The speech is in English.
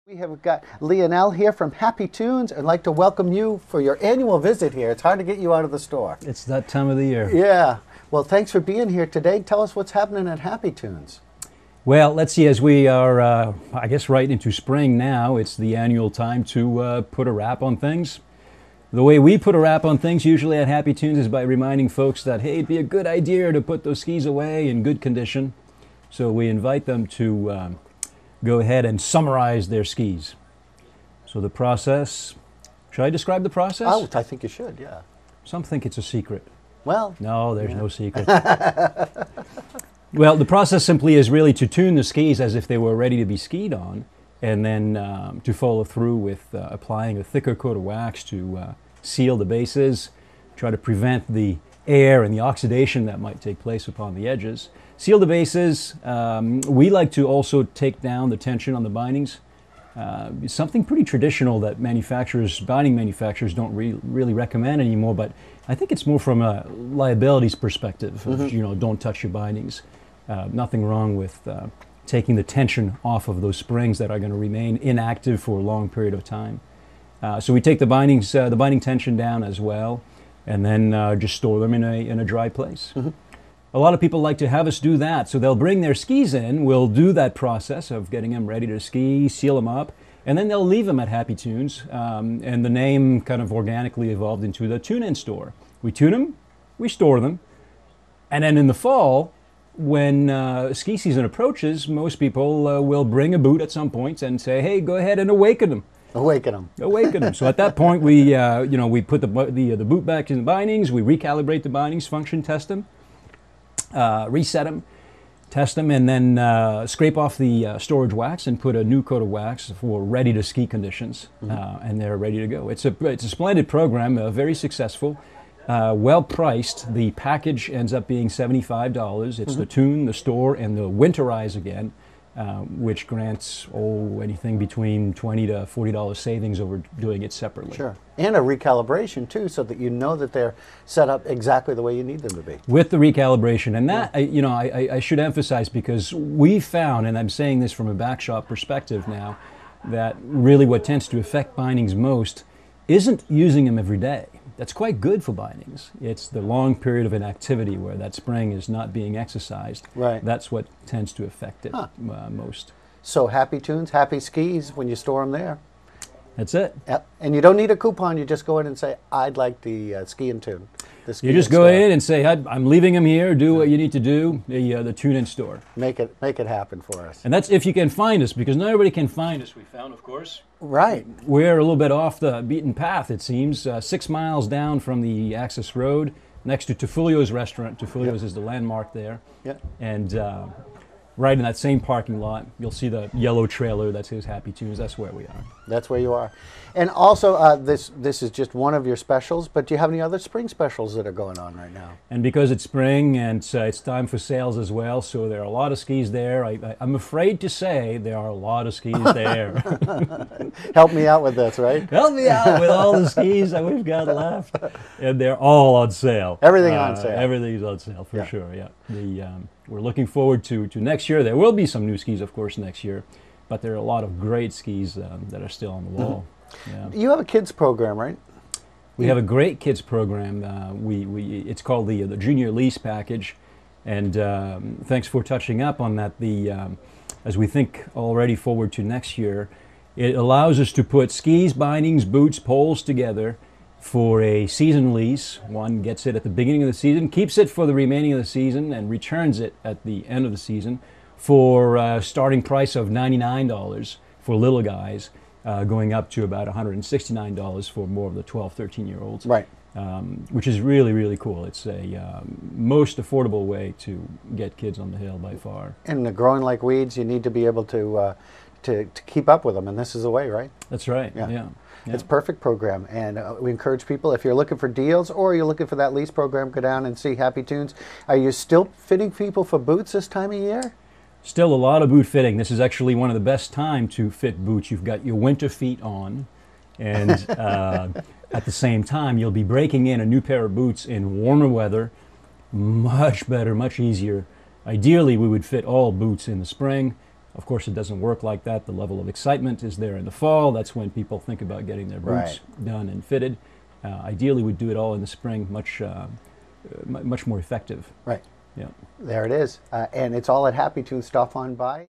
We have got Lionel here from Happy Tunes. I'd like to welcome you for your annual visit here. It's hard to get you out of the store. It's that time of the year. Yeah. Well, thanks for being here today. Tell us what's happening at Happy Tunes. Well, let's see, as we are, I guess, right into spring now, it's the annual time to put a wrap on things. The way we put a wrap on things usually at Happy Tunes is by reminding folks that, hey, it'd be a good idea to put those skis away in good condition. So we invite them to go ahead and summarize their skis. So the process, should I describe the process? Oh, I think you should, yeah. Some think it's a secret. Well. No, there's no secret. Well, the process simply is really to tune the skis as if they were ready to be skied on, and then to follow through with applying a thicker coat of wax to seal the bases, try to prevent the air and the oxidation that might take place upon the edges. Seal the bases. We like to also take down the tension on the bindings. Something pretty traditional that binding manufacturers don't really recommend anymore, but I think it's more from a liabilities perspective. Of, you know, don't touch your bindings. Nothing wrong with taking the tension off of those springs that are going to remain inactive for a long period of time. So we take the binding tension down as well, and then just store them in a dry place. A lot of people like to have us do that, so they'll bring their skis in, we'll do that process of getting them ready to ski, seal them up, and then they'll leave them at Happy Tunes, and the name kind of organically evolved into the Tune-In Store. We tune them, we store them, and then in the fall, when ski season approaches, most people will bring a boot at some point and say, hey, go ahead and awaken them. Awaken them. Awaken them. So at that point, we, we put the boot back in the bindings, we recalibrate the bindings, function test them, reset them, test them, and then scrape off the storage wax and put a new coat of wax for ready to ski conditions, and they're ready to go. It's a splendid program, very successful, well priced. The package ends up being $75. It's the tune, the store, and the winterize again, which grants anything between $20 to $40 savings over doing it separately. Sure, and a recalibration too, so that you know that they're set up exactly the way you need them to be. With the recalibration, and that I should emphasize, because we found, and I'm saying this from a backshop perspective now, that really what tends to affect bindings most isn't using them every day. That's quite good for bindings. It's the long period of inactivity where that spring is not being exercised. Right. That's what tends to affect it most. So Happy Tunes, Happy Skis when you store them there. That's it. Yep. And you don't need a coupon. You just go in and say, I'd like the ski and tune. You just go in and say, I'm leaving them here. Do what you need to do. The Tune-In Store. Make it happen for us. And that's if you can find us, because not everybody can find us. We found, of course. Right. We're a little bit off the beaten path, it seems. 6 miles down from the access road, next to Tufulio's restaurant. Tufulio's is the landmark there. Yep. And right in that same parking lot, you'll see the yellow trailer that says Happy Tunes. That's where we are. That's where you are. And also, this is just one of your specials, but do you have any other spring specials that are going on right now? And because it's spring and it's time for sales as well, so there are a lot of skis there. I'm afraid to say there are a lot of skis there. Help me out with this, right? Help me out with all the skis that we've got left. And they're all on sale. Everything on sale. Everything's on sale, for sure, yeah. We're looking forward to next year. There will be some new skis, of course, next year, but there are a lot of great skis that are still on the wall. Yeah. You have a kids program, right? We have a great kids program. It's called the Junior Lease Package, and thanks for touching up on that. As we think already forward to next year, it allows us to put skis, bindings, boots, poles together for a season lease. One gets it at the beginning of the season, keeps it for the remaining of the season, and returns it at the end of the season for a starting price of $99 for little guys, going up to about $169 for more of the 12, 13-year-olds. Right. Which is really, really cool. It's a most affordable way to get kids on the hill by far. And they're growing like weeds. You need to be able to keep up with them, and this is the way, right? That's right. Yeah. It's a perfect program, and we encourage people, if you're looking for deals or you're looking for that lease program, go down and see Happy Tunes. Are you still fitting people for boots this time of year? Still a lot of boot fitting. This is actually one of the best time to fit boots. You've got your winter feet on, and at the same time you'll be breaking in a new pair of boots in warmer weather. Much better, much easier. Ideally we would fit all boots in the spring. Of course, it doesn't work like that. The level of excitement is there in the fall. That's when people think about getting their boots done and fitted. Ideally, we'd do it all in the spring, much more effective. Right. Yeah. There it is. And it's all at Happy Tooth. Stop on by.